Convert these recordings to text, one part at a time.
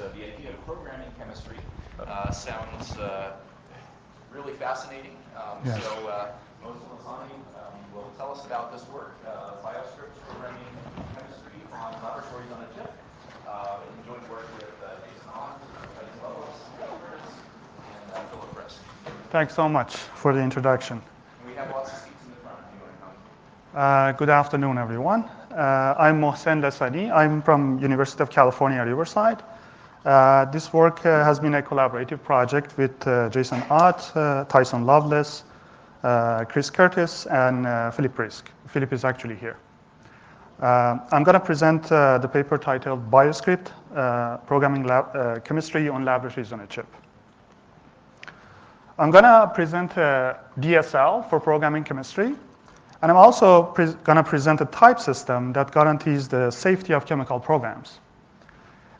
the idea of programming chemistry sounds really fascinating. Yes. So Moshe will tell us about this work, BioScript programming chemistry on Laboratories-on-a-Chip. Enjoyed working with Jason Ott, and Philip Frisk. Thanks so much for the introduction. And we have lots of seats in the front if you want to come. Good afternoon, everyone. I'm Mohsen Lesani. I'm from University of California, Riverside. This work has been a collaborative project with Jason Ott, Tyson Loveless, Chris Curtis, and Philip Frisk. Philip is actually here. I'm going to present the paper titled BioScript, Programming Chemistry on Laboratories-on-a-Chip. I'm going to present DSL for programming chemistry, and I'm also going to present a type system that guarantees the safety of chemical programs.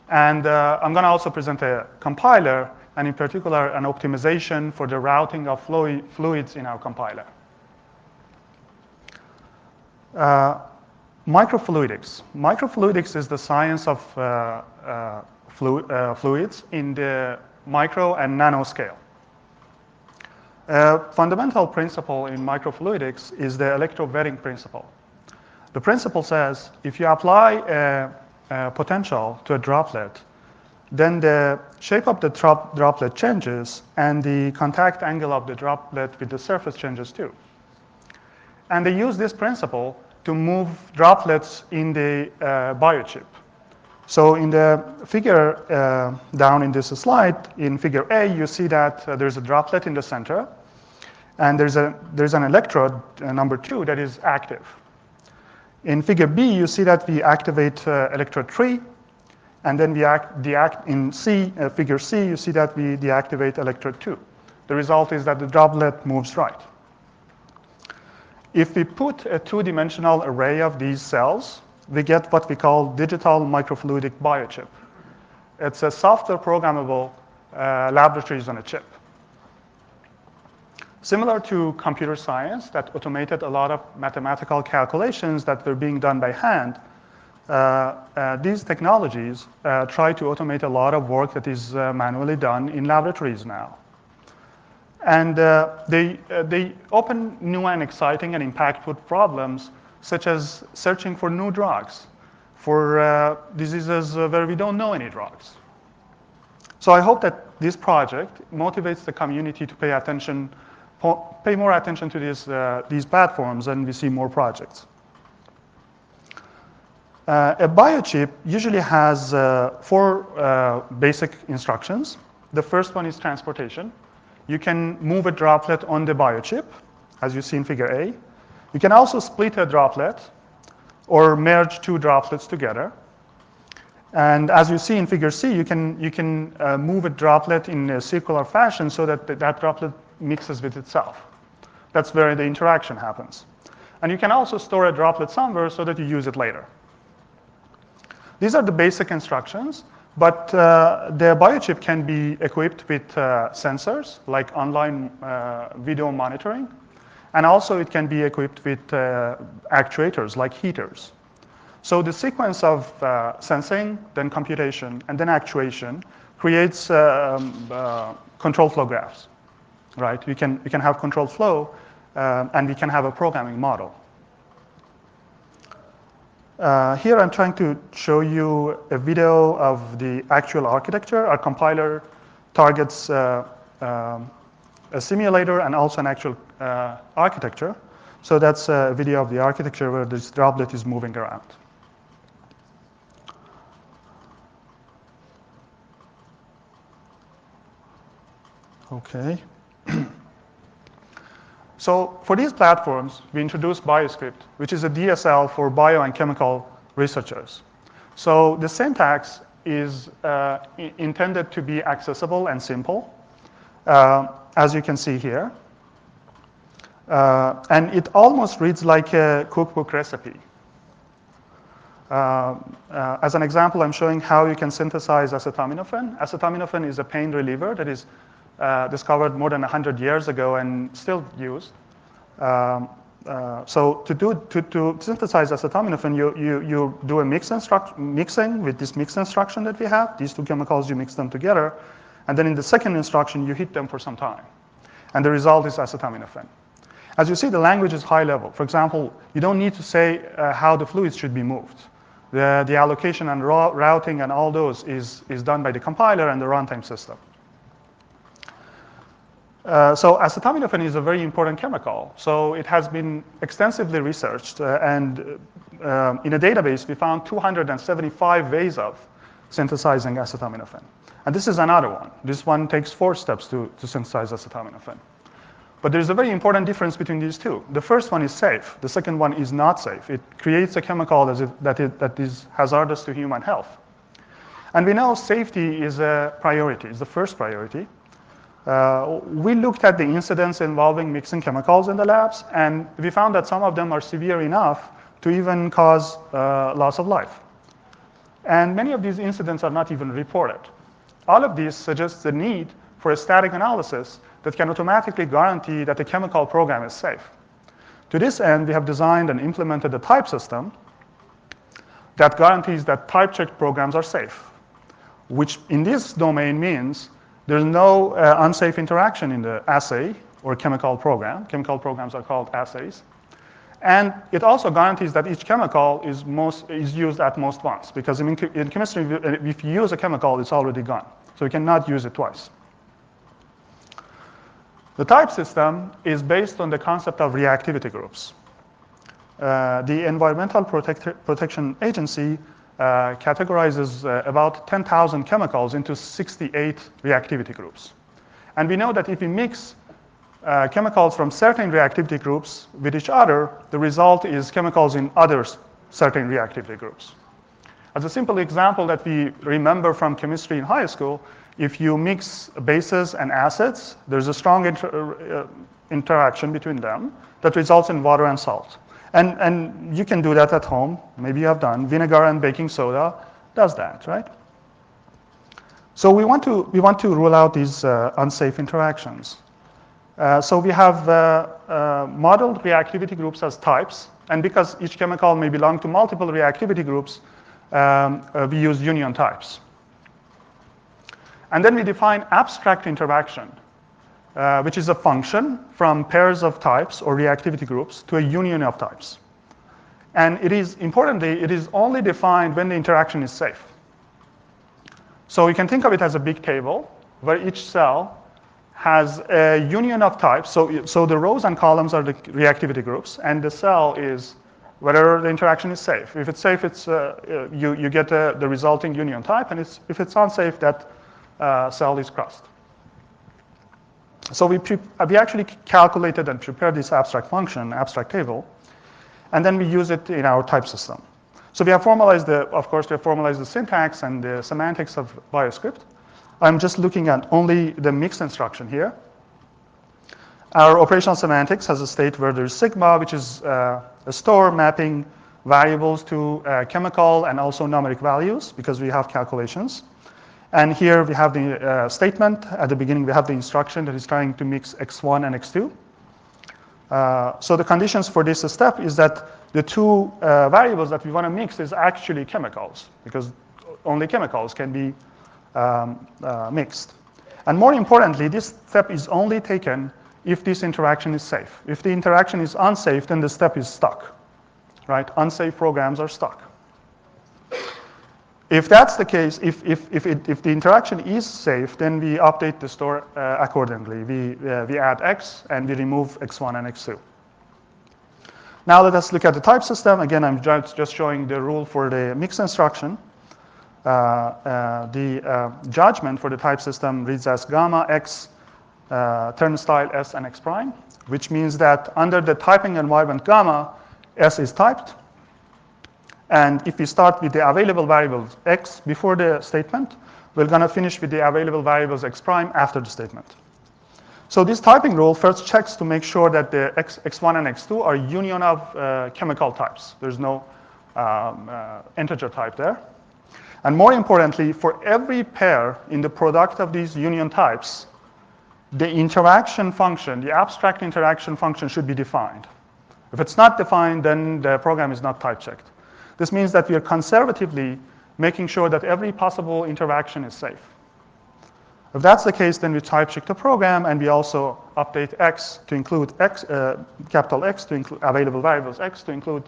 And I'm going to also present a compiler, and in particular, an optimization for the routing of fluids in our compiler. Microfluidics. Microfluidics is the science of fluids in the micro and nano scale. A fundamental principle in microfluidics is the electrowetting principle. The principle says if you apply a potential to a droplet, then the shape of the droplet changes and the contact angle of the droplet with the surface changes too. And they use this principle to move droplets in the biochip. So in the figure down in this slide, in figure A, you see that there's a droplet in the center, and there's an electrode, number 2, that is active. In figure B, you see that we activate electrode 3, and then we in figure C, you see that we deactivate electrode 2. The result is that the droplet moves right. If we put a 2-dimensional array of these cells, we get what we call digital microfluidic biochip. It's a software programmable laboratories-on-a-chip. Similar to computer science that automated a lot of mathematical calculations that were being done by hand, these technologies try to automate a lot of work that is manually done in laboratories now. And they open new and exciting and impactful problems, such as searching for new drugs for diseases where we don't know any drugs. So I hope that this project motivates the community to pay more attention to these platforms, and we see more projects. A biochip usually has 4 basic instructions. The first one is transportation. You can move a droplet on the biochip, as you see in figure A. You can also split a droplet or merge 2 droplets together. And as you see in figure C, you can move a droplet in a circular fashion so that that droplet mixes with itself. That's where the interaction happens. And you can also store a droplet somewhere so that you use it later. These are the basic instructions, but the biochip can be equipped with sensors, like online video monitoring, and also it can be equipped with actuators, like heaters. So the sequence of sensing, then computation, and then actuation creates control flow graphs. Right? We can have control flow, and we can have a programming model. Here I'm trying to show you a video of the actual architecture. Our compiler targets a simulator and also an actual architecture. So that's a video of the architecture where this droplet is moving around. Okay. So for these platforms, we introduced BioScript, which is a DSL for bio and chemical researchers. So the syntax is intended to be accessible and simple, as you can see here. And it almost reads like a cookbook recipe. As an example, I'm showing how you can synthesize acetaminophen. Acetaminophen is a pain reliever that is discovered more than 100 years ago and still used. So to synthesize acetaminophen, you do a mixing with this mix instruction that we have. These two chemicals, you mix them together. And then in the second instruction, you heat them for some time. And the result is acetaminophen. As you see, the language is high level. For example, you don't need to say how the fluids should be moved. The allocation and routing and all those is done by the compiler and the runtime system. So acetaminophen is a very important chemical. So it has been extensively researched. And in a database, we found 275 ways of synthesizing acetaminophen. And this is another one. This one takes 4 steps to synthesize acetaminophen. But there's a very important difference between these two. The first one is safe. The second one is not safe. It creates a chemical that is hazardous to human health. And we know safety is a priority, is the first priority. We looked at the incidents involving mixing chemicals in the labs, and we found that some of them are severe enough to even cause loss of life. And many of these incidents are not even reported. All of these suggests the need for a static analysis that can automatically guarantee that the chemical program is safe. To this end, we have designed and implemented a type system that guarantees that type-checked programs are safe, which in this domain means there's no unsafe interaction in the assay or chemical program. Chemical programs are called assays. And it also guarantees that each chemical is used at most once, because in chemistry, if you use a chemical, it's already gone. So you cannot use it twice. The type system is based on the concept of reactivity groups. The Environmental Protection Agency categorizes about 10,000 chemicals into 68 reactivity groups. And we know that if we mix chemicals from certain reactivity groups with each other, the result is chemicals in other certain reactivity groups. As a simple example that we remember from chemistry in high school, if you mix bases and acids, there's a strong interaction between them that results in water and salt. And you can do that at home. Maybe you have done. Vinegar and baking soda does that, right? So we want to rule out these unsafe interactions. So we have modeled reactivity groups as types. And because each chemical may belong to multiple reactivity groups, we use union types. And then we define abstract interaction, which is a function from pairs of types or reactivity groups to a union of types. And importantly, it is only defined when the interaction is safe. So you can think of it as a big table where each cell has a union of types. So the rows and columns are the reactivity groups, and the cell is whether the interaction is safe. If it's safe, you get the resulting union type, and if it's unsafe, that cell is crossed. So we actually calculated and prepared this abstract function, abstract table, and then we use it in our type system. So we have formalized the syntax and the semantics of BioScript. I'm just looking at only the mix instruction here. Our operational semantics has a state where there's sigma, which is a store mapping variables to chemical and also numeric values, because we have calculations. And here we have the statement. At the beginning, we have the instruction that is trying to mix x1 and x2. So the conditions for this step is that the two variables that we want to mix is actually chemicals, because only chemicals can be mixed. And more importantly, this step is only taken if this interaction is safe. If the interaction is unsafe, then the step is stuck, right? Unsafe programs are stuck. If that's the case, if the interaction is safe, then we update the store accordingly. We add x and we remove x1 and x2. Now let us look at the type system. Again, I'm just showing the rule for the mix instruction. The judgment for the type system reads as gamma x turnstile s and x prime, which means that under the typing environment gamma, s is typed. And if we start with the available variables x before the statement, we're going to finish with the available variables x prime after the statement. So this typing rule first checks to make sure that the x1 and x2 are union of chemical types. There's no integer type there. And more importantly, for every pair in the product of these union types, the interaction function, the abstract interaction function should be defined. If it's not defined, then the program is not type checked. This means that we are conservatively making sure that every possible interaction is safe. If that's the case, then we type check the program, and we also update X to include X, capital X to include available variables X to include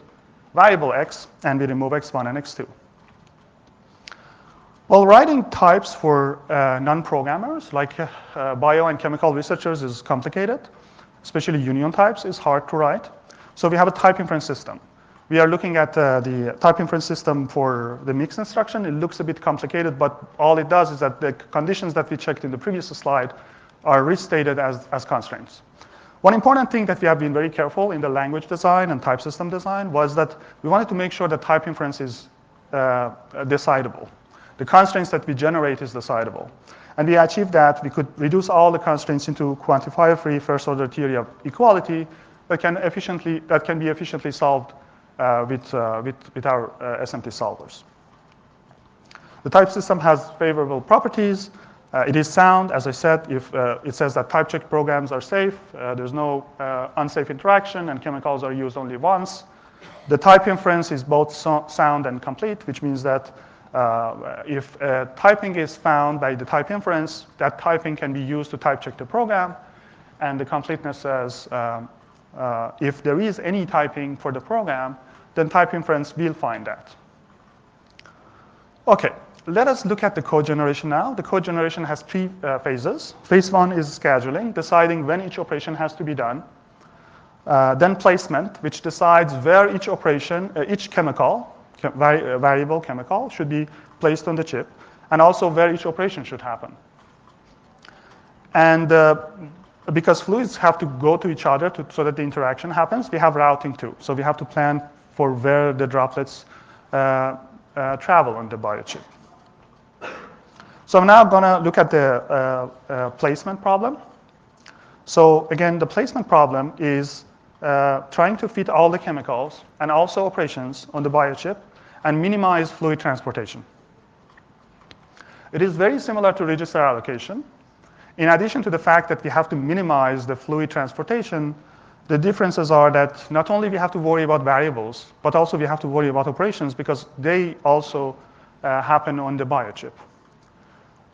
variable X, and we remove X1 and X2. Well, writing types for non-programmers, like bio and chemical researchers, is complicated. Especially union types is hard to write. So we have a type inference system. We are looking at the type inference system for the mix instruction. It looks a bit complicated, but all it does is that the conditions that we checked in the previous slide are restated as constraints. One important thing that we have been very careful in the language design and type system design was that we wanted to make sure that type inference is decidable. The constraints that we generate is decidable. And we achieved that. We could reduce all the constraints into quantifier-free first-order theory of equality that can be efficiently solved with our SMT solvers. The type system has favorable properties. It is sound, as I said. If it says that type-checked programs are safe, there's no unsafe interaction, and chemicals are used only once. The type inference is both sound and complete, which means that if typing is found by the type inference, that typing can be used to type check the program. And the completeness says if there is any typing for the program, then type inference will find that. OK, let us look at the code generation now. The code generation has three phases. Phase one is scheduling, deciding when each operation has to be done. Then placement, which decides where each operation, each chemical, variable chemical, should be placed on the chip, and also where each operation should happen. And because fluids have to go to each other so that the interaction happens, we have routing too. So we have to plan for where the droplets travel on the biochip. So I'm now going to look at the placement problem. So again, the placement problem is trying to fit all the chemicals and also operations on the biochip and minimize fluid transportation. It is very similar to register allocation. In addition to the fact that we have to minimize the fluid transportation, the differences are that not only we have to worry about variables, but also we have to worry about operations because they also happen on the biochip.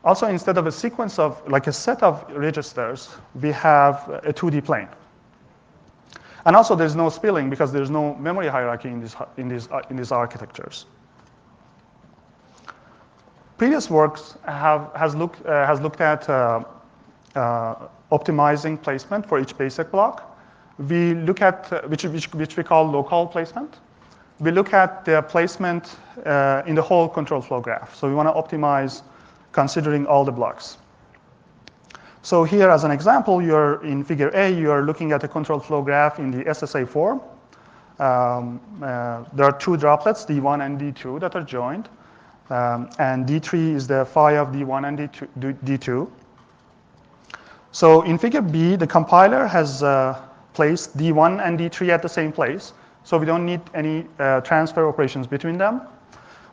Also, instead of a sequence of, like a set of registers, we have a 2D plane. And also, there's no spilling because there's no memory hierarchy in these architectures. Previous works has looked at optimizing placement for each basic block. We look at which we call local placement. We look at the placement in the whole control flow graph. So we want to optimize considering all the blocks. So here, as an example, you're in figure A, you're looking at a control flow graph in the SSA form. There are two droplets, D1 and D2, that are joined. And D3 is the phi of D1 and D2. So in figure B, the compiler has placed D1 and D3 at the same place. So we don't need any transfer operations between them.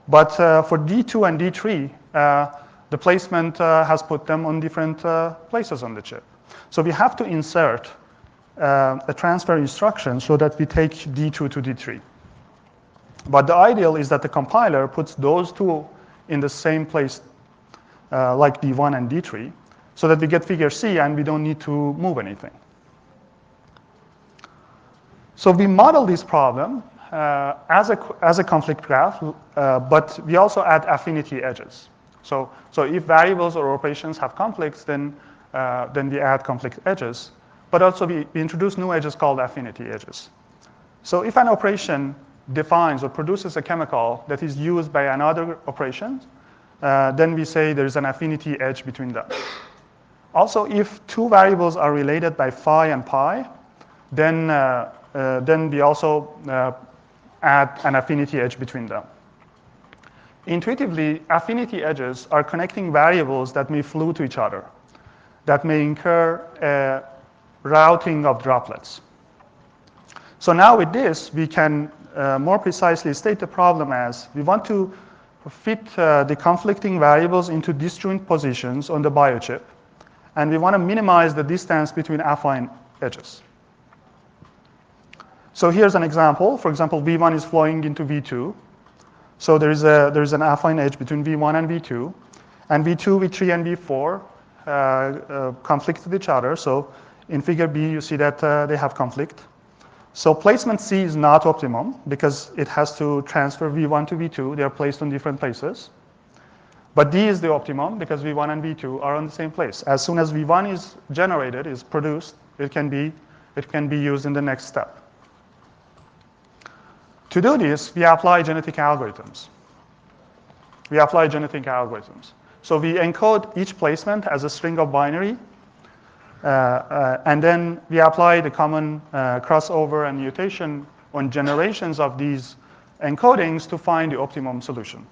But for D2 and D3, the placement has put them on different places on the chip. So we have to insert a transfer instruction so that we take D2 to D3. But the ideal is that the compiler puts those two in the same place like D1 and D3 so that we get figure C and we don't need to move anything. So we model this problem as a conflict graph, but we also add affinity edges. So if variables or operations have conflicts, then we add conflict edges. But also we introduce new edges called affinity edges. So if an operation defines or produces a chemical that is used by another operation, then we say there is an affinity edge between them. Also, if two variables are related by phi and pi, then we also add an affinity edge between them. Intuitively, affinity edges are connecting variables that may flew to each other, that may incur a routing of droplets. So now with this, we can more precisely state the problem as we want to fit the conflicting variables into disjoint positions on the biochip, and we want to minimize the distance between affine edges. So here's an example. For example, V1 is flowing into V2. So there is an affine edge between V1 and V2. And V2, V3, and V4 conflict with each other. So in figure B, you see that they have conflict. So placement C is not optimum because it has to transfer V1 to V2. They are placed on different places. But D is the optimum because V1 and V2 are on the same place. As soon as V1 is generated, is produced, it can be used in the next step. To do this, we apply genetic algorithms. So we encode each placement as a string of binary, and then we apply the common crossover and mutation on generations of these encodings to find the optimum solution.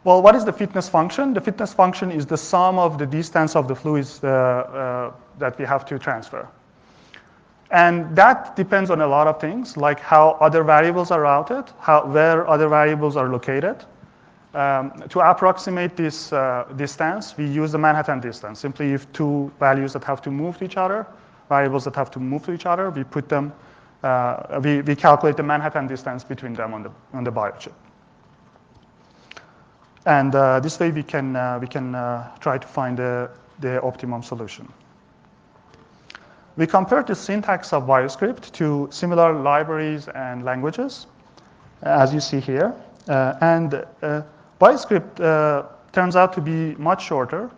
Well, what is the fitness function? The fitness function is the sum of the distance of the fluids that we have to transfer. And that depends on a lot of things, like how other variables are routed, where other variables are located. To approximate this distance, we use the Manhattan distance. Simply, if two values that have to move to each other, variables that have to move to each other, we put them, we calculate the Manhattan distance between them on the biochip. And this way, we can try to find the optimum solution. We compared the syntax of BioScript to similar libraries and languages, as you see here. And BioScript turns out to be much shorter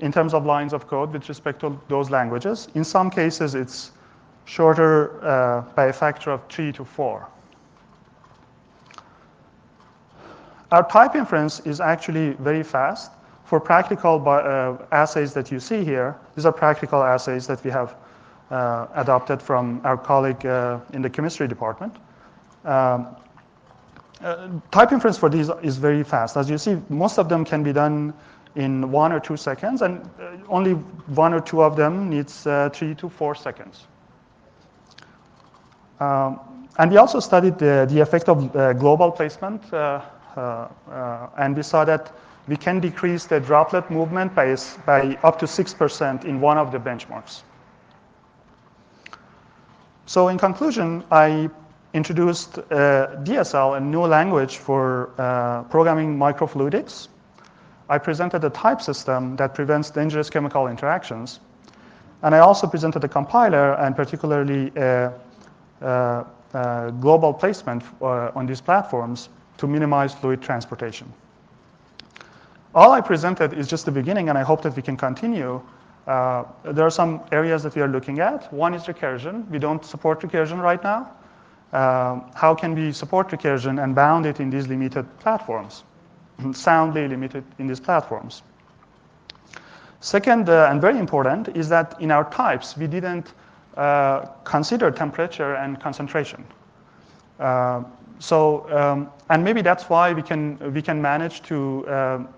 in terms of lines of code with respect to those languages. In some cases, it's shorter by a factor of 3 to 4. Our type inference is actually very fast. For practical assays that you see here, these are practical assays that we have adopted from our colleague in the chemistry department. Type inference for these is very fast. As you see, most of them can be done in 1 or 2 seconds, and only 1 or 2 of them needs 3 to 4 seconds. And we also studied the effect of global placement, and we saw that we can decrease the droplet movement by up to 6% in one of the benchmarks. So in conclusion, I introduced DSL, a new language for programming microfluidics. I presented a type system that prevents dangerous chemical interactions. And I also presented a compiler and particularly a global placement on these platforms to minimize fluid transportation. All I presented is just the beginning, and I hope that we can continue. There are some areas that we are looking at. One is recursion. We don't support recursion right now. How can we support recursion and bound it in these limited platforms, soundly limited in these platforms? Second, and very important, is that in our types, we didn't consider temperature and concentration. And maybe that's why we can manage to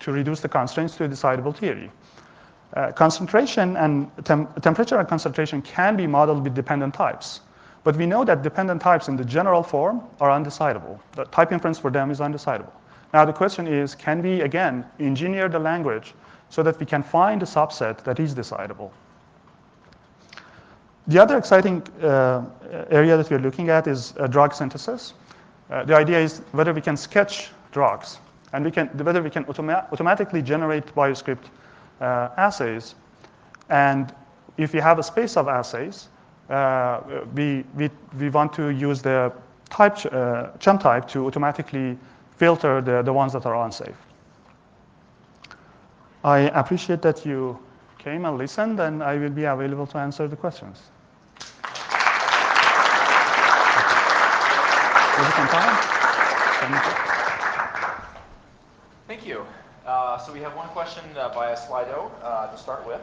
reduce the constraints to a decidable theory. Concentration and temperature and concentration can be modeled with dependent types. But we know that dependent types in the general form are undecidable. The type inference for them is undecidable. Now the question is, can we, again, engineer the language so that we can find a subset that is decidable? The other exciting area that we're looking at is drug synthesis. The idea is whether we can sketch drugs and whether we can automatically generate BioScript assays. And if we have a space of assays, we want to use the chum type to automatically filter the ones that are unsafe. I appreciate that you came and listened, and I will be available to answer the questions. Was it on time? Thank you. So we have one question via Slido to start with.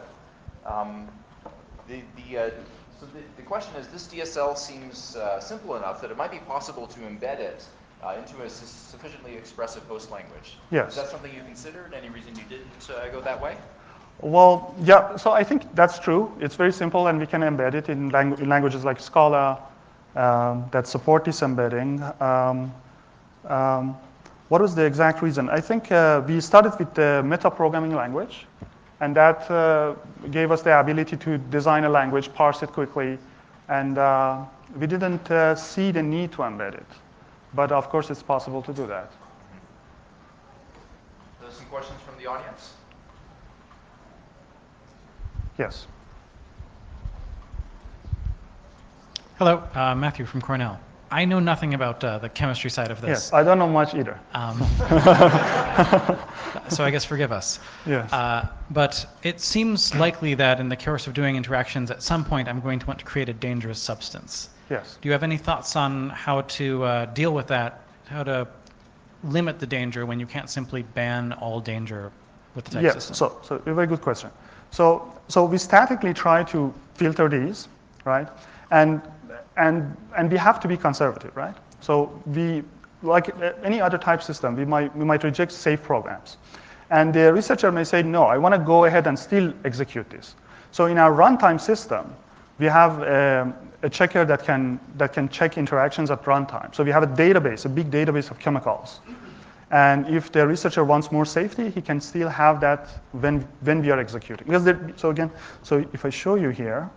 So the question is, this DSL seems simple enough that it might be possible to embed it into a sufficiently expressive host language. Yes. Is that something you considered? Any reason you didn't go that way? Well, yeah, so I think that's true. It's very simple, and we can embed it in languages like Scala that support this embedding. What was the exact reason? I think we started with the meta-programming language, and that gave us the ability to design a language, parse it quickly, And we didn't see the need to embed it. But of course, it's possible to do that. There's some questions from the audience. Yes. Hello, Matthew from Cornell. I know nothing about the chemistry side of this. Yes, I don't know much either. So I guess forgive us. Yes. But it seems likely that in the course of doing interactions, at some point I'm going to want to create a dangerous substance. Yes. Do you have any thoughts on how to deal with that, how to limit the danger when you can't simply ban all danger with the type system? Yes, so a very good question. So we statically try to filter these, right? And we have to be conservative, right? So we, like any other type system, we might reject safe programs. And the researcher may say, no, I want to go ahead and still execute this. So in our runtime system, we have a checker that can check interactions at runtime. So we have a database, a big database of chemicals. And if the researcher wants more safety, he can still have that when we are executing. Because so if I show you here,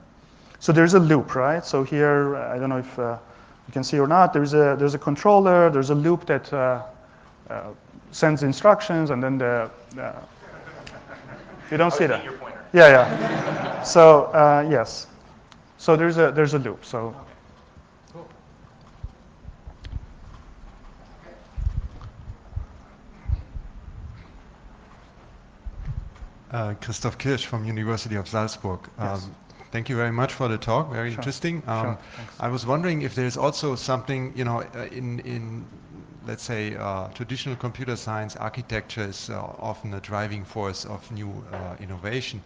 so there's a loop, right? So here, I don't know if you can see or not, there's a controller, there's a loop that sends instructions, and then you don't see that. Your pointer. Yeah. So yes. So there's a loop. So. Cool. Christoph Kirsch from University of Salzburg. Yes. Thank you very much for the talk. Very Sure. interesting. Sure. I was wondering if there's also something, in let's say, traditional computer science, architecture is often a driving force of new innovation.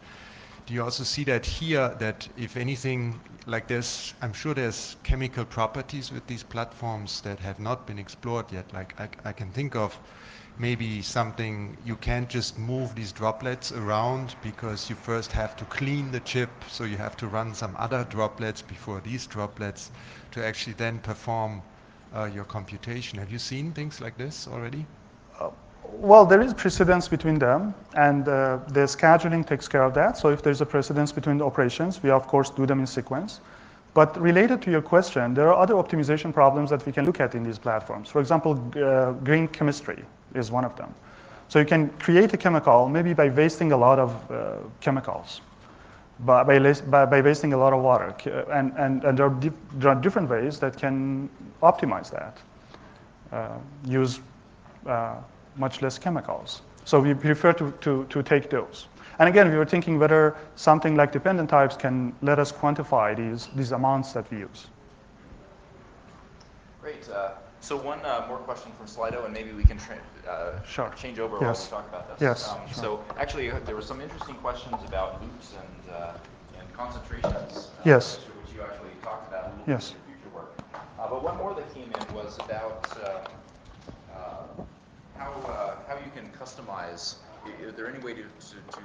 Do you also see that here, that if anything, like I'm sure there's chemical properties with these platforms that have not been explored yet. Like I can think of maybe something, you can't just move these droplets around because you first have to clean the chip, so you have to run some other droplets before these droplets to actually then perform your computation. Have you seen things like this already? Well, there is precedence between them, and the scheduling takes care of that. So if there's a precedence between the operations, we of course do them in sequence. But related to your question, there are other optimization problems that we can look at in these platforms. For example, green chemistry is one of them. So you can create a chemical maybe by wasting a lot of chemicals, by wasting a lot of water. And there are different ways that can optimize that, use much less chemicals. So we prefer to take those. And again, we were thinking whether something like dependent types can let us quantify these amounts that we use. Great. So one more question from Slido, and maybe we can Sure. change over Yes. while we talk about this. Yes, sure. So actually, there were some interesting questions about loops and concentrations, Yes. which you actually talked about a little Yes. bit in your future work. But one more that came in was about how you can customize. Is there any way to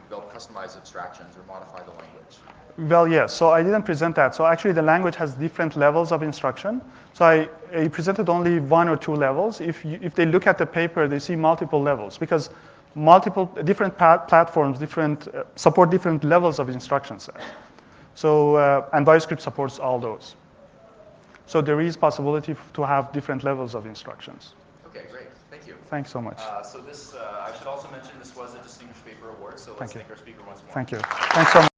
develop customized abstractions or modify the language? Well, yes. So I didn't present that. So actually, the language has different levels of instruction. So I presented only one or two levels. If they look at the paper, they see multiple levels because different platforms support different levels of instruction set. So and BioScript supports all those. So there is possibility to have different levels of instructions. Okay, great. Thank you. Thanks so much. So this, I should also mention, this was a Distinguished Paper Award. So let's thank our speaker once more. Thank you. Thanks so much.